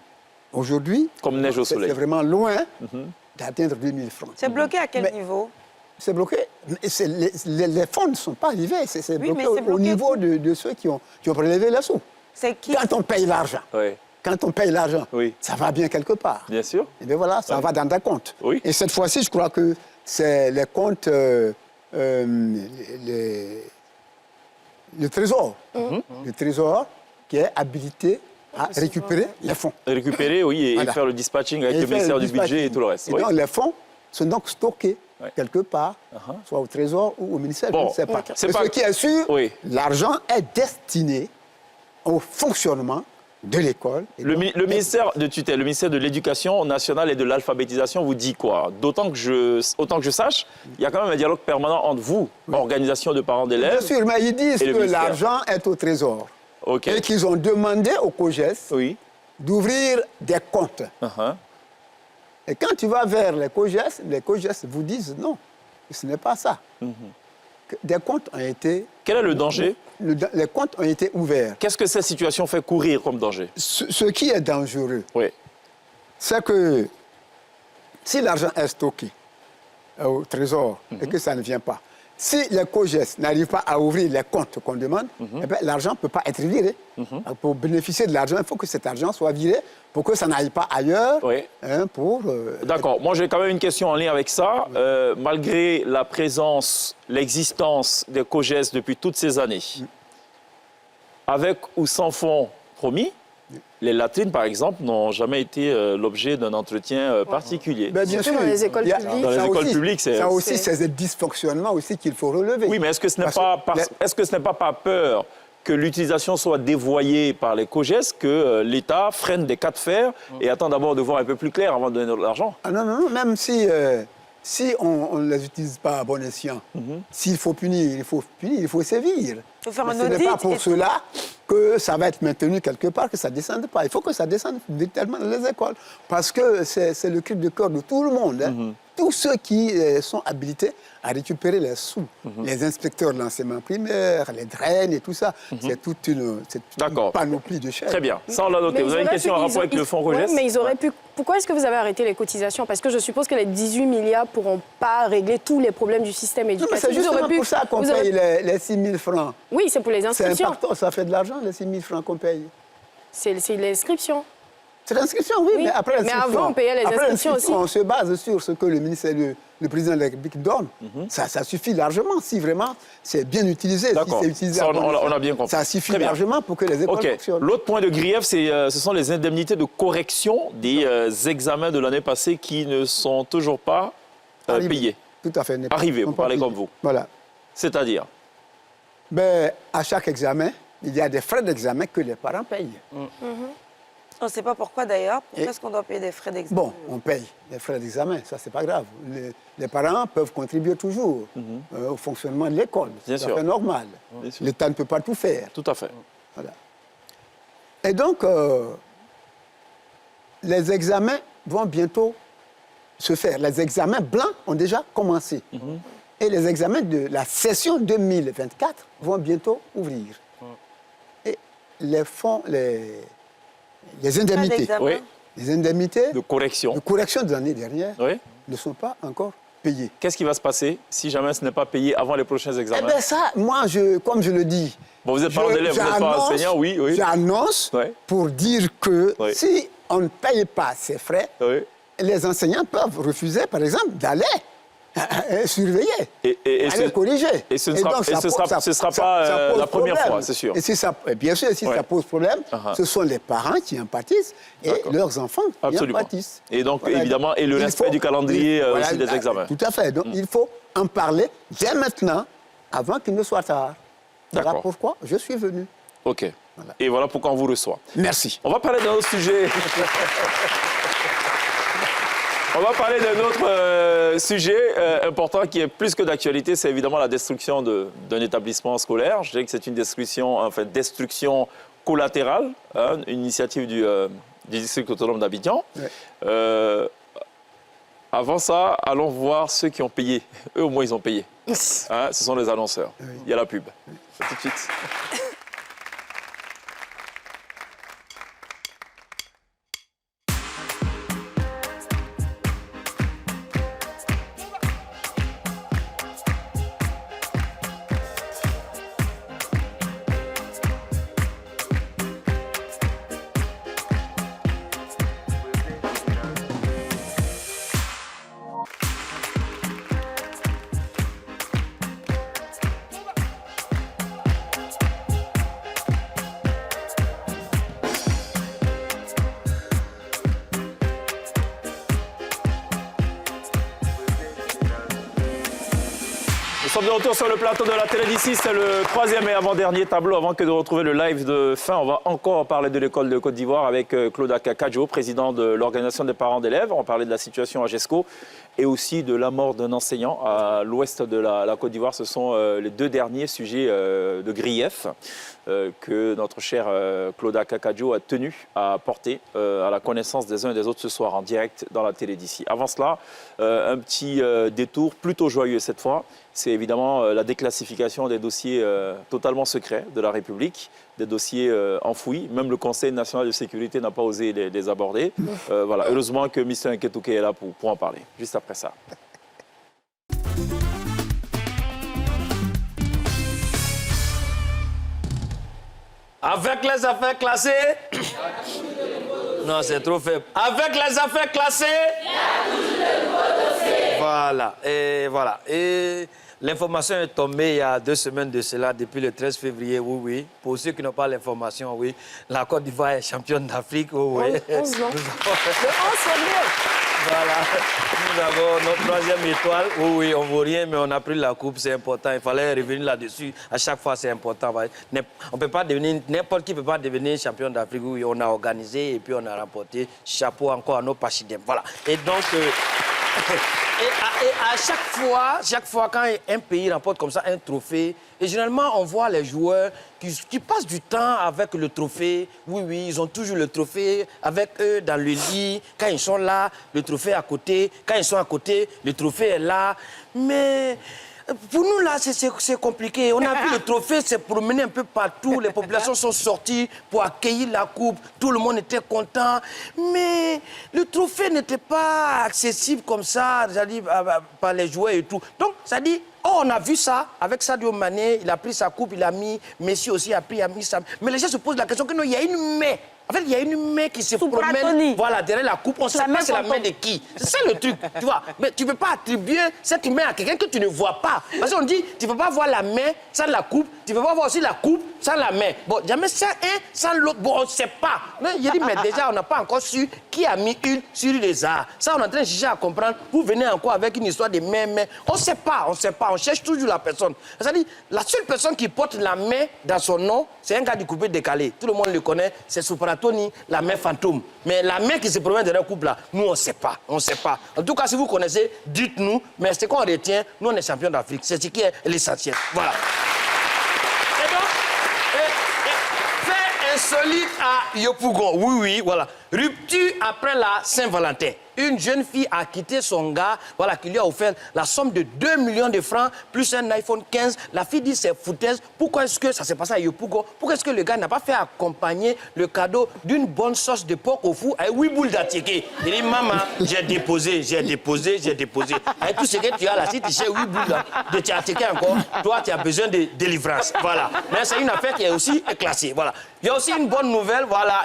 Aujourd'hui, comme neige au soleil. C'est vraiment loin d'atteindre 2 000 francs. C'est bloqué à quel niveau? C'est bloqué. Les fonds ne sont pas arrivés. C'est bloqué au niveau de ceux qui ont prélevé les sous. C'est qui? Quand on paye l'argent, ça va bien quelque part. Bien sûr. Et bien voilà, ça va dans ta compte. Oui. Et cette fois-ci, je crois que c'est les comptes, le Trésor. Le Trésor qui est habilité à récupérer les fonds. Récupérer, oui, et faire le dispatching avec le ministère du Budget et tout le reste. Et donc les fonds sont donc stockés quelque part, soit au Trésor ou au ministère, je ne sais pas. Ce qui est sûr, l'argent est destiné au fonctionnement de l'école. Le ministère de tutelle, le ministère de l'Éducation nationale et de l'alphabétisation vous dit quoi? Autant que je sache, il y a quand même un dialogue permanent entre vous, organisation de parents d'élèves. Bien sûr, mais ils disent que l'argent est au Trésor. Et qu'ils ont demandé au COJES d'ouvrir des comptes. Et quand tu vas vers les COJES vous disent non, ce n'est pas ça. Des comptes ont été... Quel est le danger? Les comptes ont été ouverts. Qu'est-ce que cette situation fait courir comme danger? Ce qui est dangereux, c'est que si l'argent est stocké au Trésor et que ça ne vient pas, si les COJES n'arrivent pas à ouvrir les comptes qu'on demande, l'argent ne peut pas être viré. Pour bénéficier de l'argent, il faut que cet argent soit viré pour que ça n'aille pas ailleurs. D'accord. Moi, j'ai quand même une question en lien avec ça. Malgré la présence, l'existence des COJES depuis toutes ces années, avec ou sans fonds promis, les latrines, par exemple, n'ont jamais été l'objet d'un entretien particulier. Bien sûr, dans les écoles publiques. Dans les écoles publiques, c'est... Ça aussi, c'est des dysfonctionnements aussi qu'il faut relever. Oui, mais est-ce que ce n'est pas par peur que l'utilisation soit dévoyée par les COJES que l'État freine des cas de fer et attend d'abord de voir un peu plus clair avant de donner de l'argent? Non, même si on ne les utilise pas à bon escient, s'il faut punir, il faut sévir. Il faut faire un audit. Ce n'est pas pour cela que ça va être maintenu quelque part, que ça ne descende pas. Il faut que ça descende véritablement dans les écoles. Parce que c'est le cri de cœur de tout le monde. Tous ceux qui sont habilités à récupérer les sous, les inspecteurs de l'enseignement primaire, les draines et tout ça, c'est toute une panoplie de chefs. Très bien, ça on l'a noté. Vous avez une question en rapport avec le fonds COJES? Mais ils auraient pu... Pourquoi est-ce que vous avez arrêté les cotisations? Parce que je suppose que les 18 milliards ne pourront pas régler tous les problèmes du système éducatif. C'est justement pour ça qu'on paye les 6 000 francs. Oui, c'est pour les inscriptions. C'est important, ça fait de l'argent, les 6 000 francs qu'on paye. C'est l'inscription. C'est l'inscription, oui, mais après l'inscription... Mais avant, on payait les inscriptions aussi. On se base sur ce que le ministère, le président de la République donne. Ça suffit largement, si vraiment c'est bien utilisé. D'accord, si utilisé on a bien compris. Ça suffit largement pour que les écoles fonctionnent. L'autre point de grief, ce sont les indemnités de correction des examens de l'année passée qui ne sont toujours pas payés. Tout à fait. Arrivés, vous parlez comme vous. Voilà. C'est-à-dire à chaque examen, il y a des frais d'examen que les parents payent. On ne sait pas pourquoi d'ailleurs. Pourquoi est-ce qu'on doit payer des frais d'examen? Bon, on paye les frais d'examen, ça c'est pas grave. Les parents peuvent contribuer toujours au fonctionnement de l'école. C'est tout à fait normal. L'État ne peut pas tout faire. Tout à fait. Voilà. Et donc, les examens vont bientôt se faire. Les examens blancs ont déjà commencé. Et les examens de la session 2024 vont bientôt ouvrir. Et les fonds, les indemnités, les indemnités de correction de l'année dernière ne sont pas encore payées. Qu'est-ce qui va se passer si jamais ce n'est pas payé avant les prochains examens? Eh bien ça, moi, comme je le dis... Bon, vous êtes parent d'élève, vous n'êtes pas enseignant, oui. J'annonce pour dire que si on ne paye pas ces frais, les enseignants peuvent refuser, par exemple, d'aller surveiller, aller corriger. Et ce ne sera pas la première fois, c'est sûr. Et si ça, bien sûr, si ça pose problème, ce sont les parents qui en pâtissent et leurs enfants qui en pâtissent. Et donc, évidemment, et le respect du calendrier aussi des examens. Tout à fait. Donc, il faut en parler dès maintenant, avant qu'il ne soit tard. Voilà pourquoi je suis venu. OK. Voilà. Et voilà pourquoi on vous reçoit. Merci. On va parler d'un autre sujet. On va parler d'un autre sujet important qui est plus que d'actualité, c'est évidemment la destruction d'un établissement scolaire. Je dirais que c'est une destruction collatérale, une initiative du district autonome d'Abidjan. Avant ça, allons voir ceux qui ont payé. Eux, au moins, ils ont payé. Ce sont les annonceurs. Il y a la pub. Tout de suite. Nous sommes de retour sur le plateau de la télé d'ici. C'est le troisième et avant-dernier tableau. Avant que de retrouver le live de fin, on va encore parler de l'école de Côte d'Ivoire avec Claude Akakadjo, président de l'organisation des parents d'élèves. On va parler de la situation à GESCO et aussi de la mort d'un enseignant à l'ouest de la Côte d'Ivoire. Ce sont les deux derniers sujets de grief que notre cher Claude Akakadjo a tenu à porter à la connaissance des uns et des autres ce soir en direct dans la télé d'ici. Avant cela, un petit détour plutôt joyeux cette fois. C'est évidemment la déclassification des dossiers totalement secrets de la République, des dossiers enfouis. Même le Conseil national de sécurité n'a pas osé les aborder. Voilà. Heureusement que M. Nketouke est là pour en parler, juste après ça. Avec les affaires classées... Non, c'est trop faible. Avec les affaires classées... Voilà. Et l'information est tombée il y a 2 semaines de cela, depuis le 13 février, oui. Pour ceux qui n'ont pas l'information, oui. La Côte d'Ivoire est championne d'Afrique, oui. Le 11 février. Voilà. Nous avons notre 3e étoile. Oui, on ne vaut rien, mais on a pris la coupe, c'est important. Il fallait revenir là-dessus. À chaque fois, c'est important. On peut pas devenir, n'importe qui ne peut pas devenir champion d'Afrique. Oui, on a organisé et puis on a remporté. Chapeau encore à nos pachidèmes. Voilà. Et donc... Et à chaque fois quand un pays remporte comme ça un trophée, et généralement on voit les joueurs qui passent du temps avec le trophée. Oui, ils ont toujours le trophée avec eux dans le lit. Quand ils sont là, le trophée est à côté. Quand ils sont à côté, le trophée est là. Mais... pour nous, là, c'est compliqué. On a vu le trophée s'est promené un peu partout. Les populations sont sorties pour accueillir la coupe. Tout le monde était content. Mais le trophée n'était pas accessible comme ça, par les joueurs et tout. Donc, ça dit, on a vu ça avec Sadio Mané. Il a pris sa coupe, il a mis. Messi aussi a mis ça. Mais les gens se posent la question que non, il y a une main En fait, il y a une main qui se promène voilà, derrière la coupe. On ne sait pas c'est la main de qui. C'est ça le truc, tu vois. Mais tu ne peux pas attribuer cette main à quelqu'un que tu ne vois pas. Parce qu'on dit, tu ne peux pas voir la main sans la coupe. Tu ne peux pas voir aussi la coupe sans la main. Bon, jamais ça un sans l'autre. Bon, on ne sait pas. Mais il dit, mais déjà, on n'a pas encore su qui a mis une sur les arts. Ça, on est en train de chercher à comprendre. Vous venez encore avec une histoire de main. On ne sait pas, on ne sait pas. On cherche toujours la personne. C'est-à-dire, la seule personne qui porte la main dans son nom, c'est un gars du coupé décalé. Tout le monde le connaît. C'est Supratoni, la main fantôme. Mais la main qui se promène dans le couple là, nous, on ne sait pas. On ne sait pas. En tout cas, si vous connaissez, dites-nous. Mais ce qu'on retient, nous, on est champions d'Afrique. C'est ce qui est l'essentiel. Voilà. Et donc, fait insolite à Yopougon. Oui, voilà. Rupture après la Saint-Valentin. Une jeune fille a quitté son gars, voilà, qui lui a offert la somme de 2 millions de francs, plus un iPhone 15. La fille dit c'est foutaise. Pourquoi est-ce que ça s'est passé à Yopougon? Pourquoi est-ce que le gars n'a pas fait accompagner le cadeau d'une bonne sauce de porc au four avec 8 boules d'attiqué? Il dit, maman, j'ai déposé. Avec tout ce que tu as là, si tu sais 8 boules de t'attiqué encore, toi, tu as besoin de délivrance. Voilà. Mais c'est une affaire qui est aussi classée. Voilà. Il y a aussi une bonne nouvelle, voilà.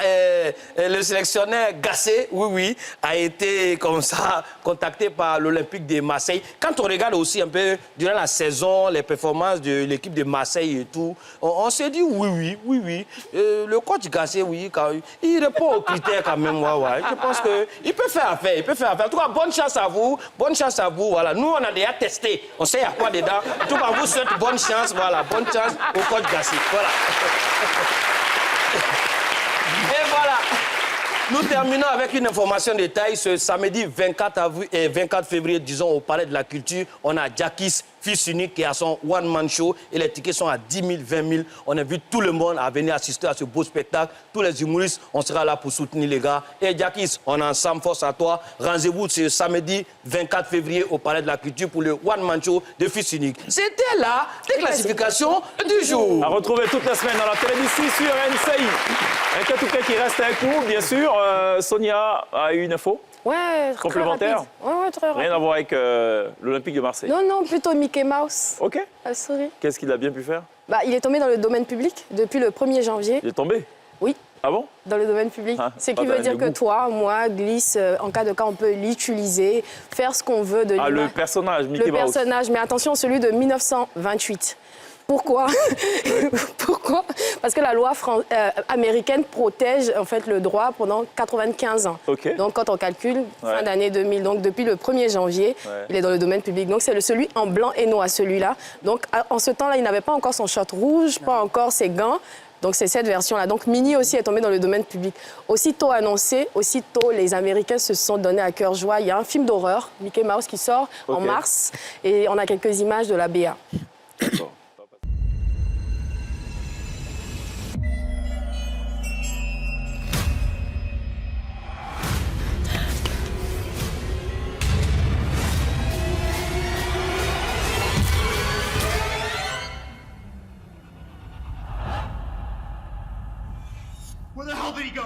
Le sélectionneur Gassé, oui, a été comme ça contacté par l'Olympique de Marseille. Quand on regarde aussi un peu durant la saison les performances de l'équipe de Marseille et tout, on s'est dit oui. Le coach Gassé, oui, il répond aux critères quand même. Ouais. Je pense qu'il peut faire affaire. En tout cas, bonne chance à vous. Voilà. Nous, on a déjà testé. On sait à quoi dedans. En tout cas, on vous souhaite bonne chance. Voilà, bonne chance au coach Gassé. Voilà. Et voilà. Nous terminons avec une information de taille. Ce samedi 24 février, disons, au Palais de la Culture, on a Jackis, fils unique, qui a son one-man show. Et les tickets sont à 10 000, 20 000. On invite tout le monde à venir assister à ce beau spectacle. Tous les humoristes, on sera là pour soutenir les gars. Et Jackis, on est ensemble, force à toi. Rendez-vous ce samedi 24 février au Palais de la Culture pour le one-man show de fils unique. C'était là les classifications du jour. À retrouver toute la semaine dans la télévision sur NCI. Un tout cas qui reste un coup, bien sûr. Sonia a eu une info complémentaire. Ouais, très rapide. Rien à voir avec l'Olympique de Marseille. Non, plutôt Mickey Mouse. Ok. La souris. Qu'est-ce qu'il a bien pu faire? Il est tombé dans le domaine public depuis le 1er janvier. Il est tombé? Oui. Ah bon? Dans le domaine public. Ce qui veut dire que toi, moi, Glisse, en cas de cas, on peut l'utiliser, faire ce qu'on veut de l'image. Le personnage, Mickey Mouse. Le personnage, mais attention, celui de 1928. Pourquoi? Parce que la loi américaine protège en fait le droit pendant 95 ans. Okay. Donc quand on calcule, fin d'année 2000, donc depuis le 1er janvier, il est dans le domaine public. Donc c'est celui en blanc et noir, celui-là. Donc en ce temps-là, il n'avait pas encore son short rouge, pas encore ses gants. Donc c'est cette version-là. Donc Minnie aussi est tombée dans le domaine public. Aussitôt annoncé, les Américains se sont donnés à cœur joie. Il y a un film d'horreur, Mickey Mouse, qui sort en mars. Et on a quelques images de la BA. D'accord. Where the hell did he go?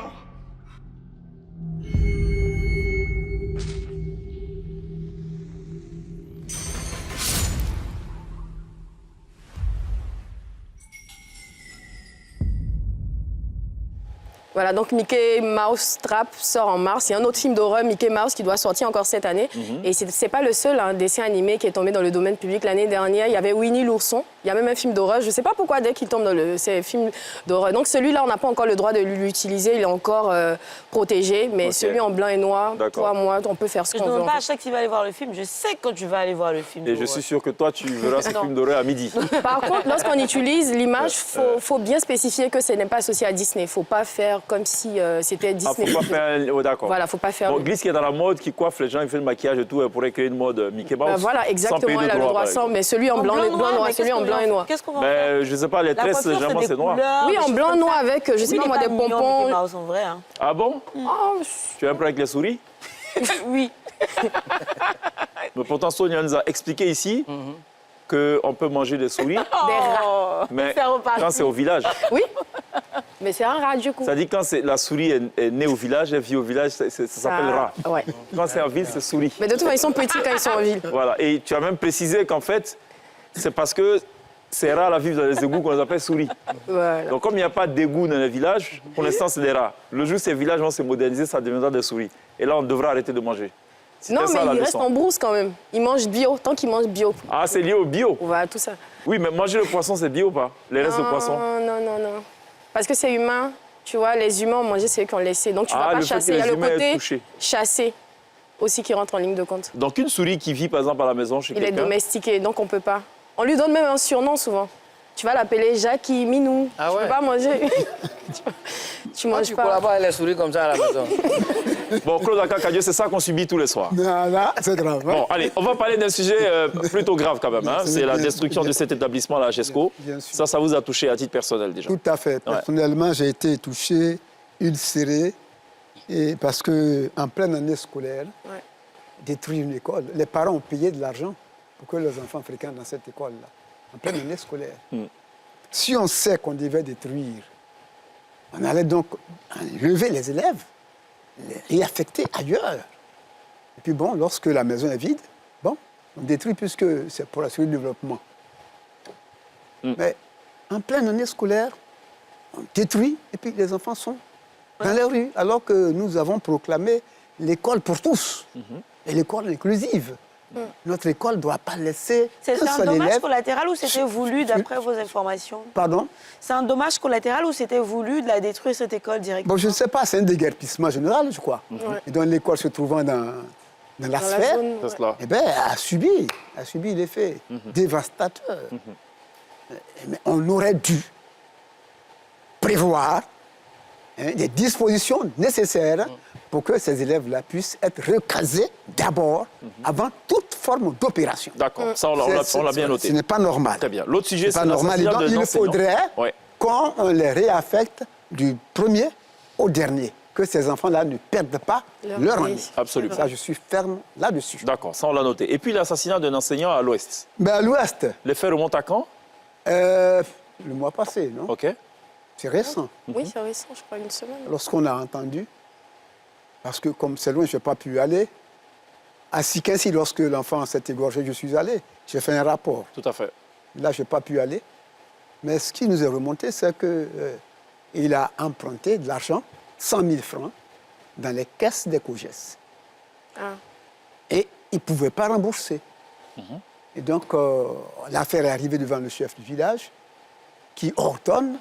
Voilà, donc Mickey Mouse Trap sort en mars. Il y a un autre film d'horreur, Mickey Mouse, qui doit sortir encore cette année. Et c'est pas le seul dessin animé qui est tombé dans le domaine public. L'année dernière, il y avait Winnie l'ourson. Il y a même un film d'horreur. Je ne sais pas pourquoi, dès qu'il tombe dans ces films d'horreur. Donc celui-là, on n'a pas encore le droit de l'utiliser. Il est encore protégé. Mais celui en blanc et noir, toi, moi, on peut faire ce qu'on veut. Je ne demande pas à chaque qui va aller voir le film. Je sais que tu vas aller voir le film. Et je suis sûr que toi, tu verras ce film d'horreur à midi. Par contre, lorsqu'on utilise l'image, faut bien spécifier que ce n'est pas associé à Disney. Il ne faut pas faire comme si c'était Disney. Faut pas faire... Oh, d'accord. Voilà, faut pas faire... Bon, Glisse qui est dans la mode, qui coiffe les gens, il fait le maquillage et tout, pourrait créer une mode Mickey Mouse. Voilà, exactement, il a le droit sans, mais celui en blanc et noir, celui en blanc et noir. Qu'est-ce qu'on va faire? Je sais pas, les tresses, généralement, c'est noir. Oui, en blanc et noir avec, je sais pas moi, des pompons. Mickey Mouse en vrai. Ah bon? Tu es un peu avec les souris? Oui. Mais pourtant, Sonia nous a expliqué ici qu'on peut manger des souris. Des rats. Mais quand c'est au village. Oui. Mais c'est un rat du coup. Ça dit quand la souris est née au village, elle vit au village, ça s'appelle rat. Ouais. Quand c'est en ville, c'est souris. Mais de toute façon, ils sont petits quand ils sont en ville. Voilà. Et tu as même précisé qu'en fait, c'est parce que c'est rare à vivre dans les égouts qu'on appelle souris. Voilà. Donc comme il n'y a pas d'égouts dans les villages, pour l'instant c'est des rats. Le jour où ces villages vont se moderniser, ça deviendra des souris. Et là on devra arrêter de manger. Non, mais il reste en brousse quand même. Il mange bio, tant qu'il mange bio. Ah, c'est lié au bio? Voilà, tout ça. Oui, mais manger le poisson, c'est bio ou pas? Les restes de poisson? Non. Parce que c'est humain. Tu vois, les humains ont mangé, c'est eux qui ont laissé. Donc tu ne vas pas chasser. Il y a le côté chasser aussi qui rentre en ligne de compte. Donc une souris qui vit par exemple à la maison chez quelqu'un... Il est domestiqué, donc on ne peut pas. On lui donne même un surnom souvent. Tu vas l'appeler Jackie, Minou. Ah tu ouais. peux pas manger. tu manges tu pas. Tu collabores avec les souris comme ça à la maison. Bon, Claude Akakadio, c'est ça qu'on subit tous les soirs. Là, c'est grave. Bon, allez, on va parler d'un sujet plutôt grave quand même. Hein. C'est la destruction de cet établissement, la GESCO. Ça vous a touché à titre personnel déjà? Tout à fait. Personnellement, j'ai été touché, ulcéré, et parce qu'en pleine année scolaire, détruire une école, les parents ont payé de l'argent pour que leurs enfants fréquentent dans cette école-là, en pleine année scolaire. Si on sait qu'on devait détruire, on allait donc lever les élèves, les réaffecter ailleurs. Et puis bon, lorsque la maison est vide, bon, on détruit puisque c'est pour assurer le développement. Mais en pleine année scolaire, on détruit et puis les enfants sont dans les rues, alors que nous avons proclamé l'école pour tous et l'école inclusive. Notre école ne doit pas laisser C'est un dommage collatéral ou c'était voulu d'après vos informations? Pardon? C'est un dommage collatéral ou c'était voulu de la détruire cette école directement? Bon, je ne sais pas, c'est un déguerpissement général, je crois. Et donc l'école se trouvant dans la sphère, eh ben, a subi l'effet dévastateur. Mais on aurait dû prévoir des dispositions nécessaires pour que ces élèves-là puissent être recasés d'abord, avant toute forme d'opération. D'accord, ça on l'a bien noté. Ce n'est pas normal. Très bien. L'autre sujet, c'est l'assassinat de l'enseignant. Il faudrait qu'on les réaffecte du premier au dernier, que ces enfants-là ne perdent pas leur année. Absolument. Ça, je suis ferme là-dessus. D'accord, ça on l'a noté. Et puis l'assassinat d'un enseignant à l'Ouest. Ben, à l'Ouest. Les faits remontent à quand? Le mois passé, non? Ok. C'est récent. Oui, c'est récent, je crois, une semaine. Lorsqu'on a entendu, parce que comme c'est loin, je n'ai pas pu aller, à Sikinsi, lorsque l'enfant s'est égorgé, je suis allé. J'ai fait un rapport. Tout à fait. Là, je n'ai pas pu aller. Mais ce qui nous est remonté, c'est qu'il a emprunté de l'argent, 100 000 francs, dans les caisses des COGES. Et il ne pouvait pas rembourser. Et donc, l'affaire est arrivée devant le chef du village, qui ordonne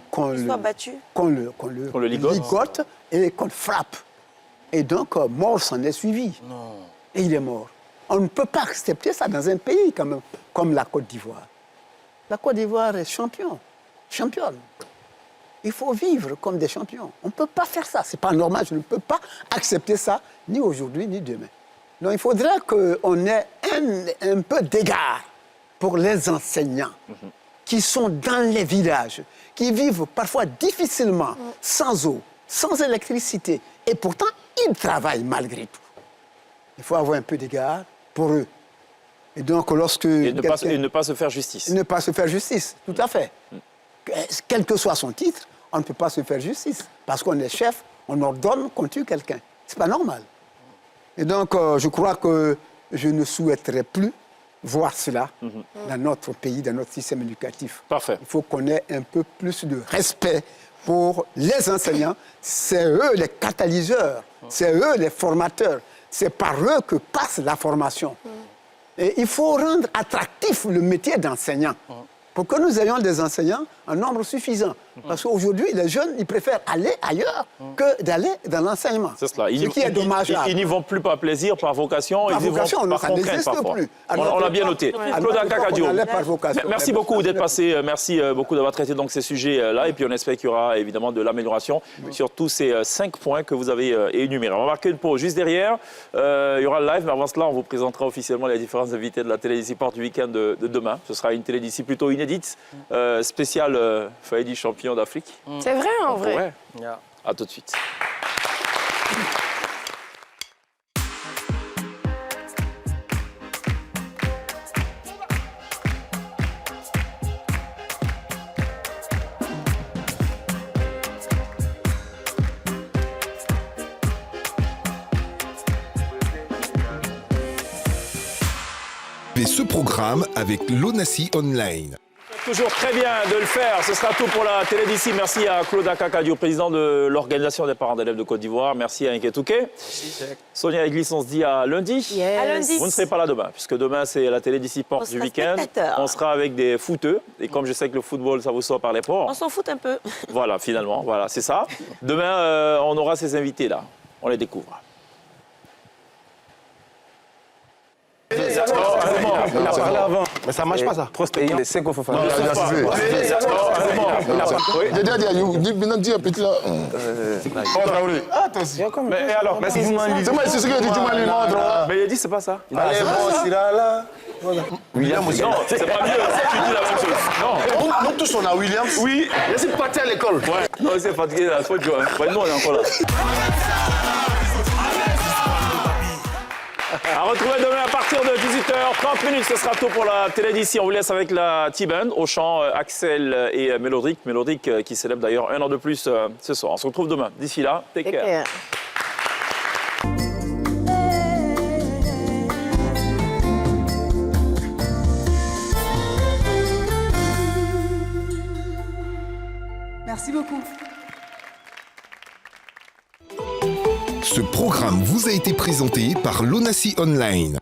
qu'on le ligote et qu'on le frappe. Et donc, mort s'en est suivi. Et il est mort. On ne peut pas accepter ça dans un pays quand même, comme la Côte d'Ivoire. La Côte d'Ivoire est championne. Il faut vivre comme des champions. On ne peut pas faire ça. Ce n'est pas normal. Je ne peux pas accepter ça, ni aujourd'hui, ni demain. Donc, il faudrait qu'on ait un peu d'égard pour les enseignants qui sont dans les villages, qui vivent parfois difficilement, sans eau, sans électricité. Et pourtant, ils travaillent malgré tout. Il faut avoir un peu d'égard pour eux. Et donc, lorsque... Et ne pas se faire justice. Ne pas se faire justice, tout à fait. Quel que soit son titre, on ne peut pas se faire justice. Parce qu'on est chef, on ordonne qu'on tue quelqu'un. Ce n'est pas normal. Et donc, je crois que je ne souhaiterais plus voir cela dans notre pays, dans notre système éducatif. Parfait. Il faut qu'on ait un peu plus de respect pour les enseignants. C'est eux les catalyseurs, c'est eux les formateurs. C'est par eux que passe la formation. Et il faut rendre attractif le métier d'enseignant. Pour que nous ayons des enseignants en nombre suffisant. Parce qu'aujourd'hui, les jeunes, ils préfèrent aller ailleurs que d'aller dans l'enseignement. C'est cela. Ce qui est dommageable. Ils n'y vont plus par plaisir, par vocation. Par vocation, ils y vont par contrainte parfois. Plus. On l'a bien noté. Claude Akakadio, merci beaucoup d'être passé. Merci beaucoup d'avoir traité donc ces sujets-là. Et puis on espère qu'il y aura évidemment de l'amélioration sur tous ces 5 points que vous avez énumérés. On va marquer une pause juste derrière. Il y aura le live, mais avant cela, on vous présentera officiellement les différents invités de la télé d'ici du week-end de demain. Ce sera une télé d'ici plutôt inédite, spéciale Faïdi champion d'Afrique. C'est vrai, en vrai. Ouais. À tout de suite. Retrouvez ce programme avec l'ONACI Online. Toujours très bien de le faire. Ce sera tout pour la télé d'ici. Merci à Claude Akakadio, président de l'Organisation des parents d'élèves de Côte d'Ivoire. Merci à Nketouké. Sonia Eglis, on se dit à lundi. Yes. À lundi. Vous ne serez pas là demain, puisque demain, c'est la télé d'ici porte du week-end. On sera avec des footeux. Et comme je sais que le football, ça vous sort par les pores. On s'en fout un peu. Voilà, finalement. Voilà, c'est ça. Demain, on aura ces invités-là. On les découvre. Il a parlé avant. Mais ça ne marche pas, ça. Prospect, il est 5 fois. Mais alors, c'est ce que dit mais il a dit, c'est pas ça. Allez, bon, là. William, non, c'est pas mieux. Tu dis la même chose. Non. Nous tous, on a Williams. Oui. Je suis parti à l'école. Ouais. Non, c'est fatigué, là. Faut jouer. Ouais, nous, on est encore là. À retrouver demain à partir de 18h30. Ce sera tout pour la télé d'ici. On vous laisse avec la T-Band au chant Axel et Mélodric. Mélodric qui célèbre d'ailleurs 1 an de plus ce soir. On se retrouve demain. D'ici là, take care. Merci beaucoup. Ce programme vous a été présenté par l'ONACI Online.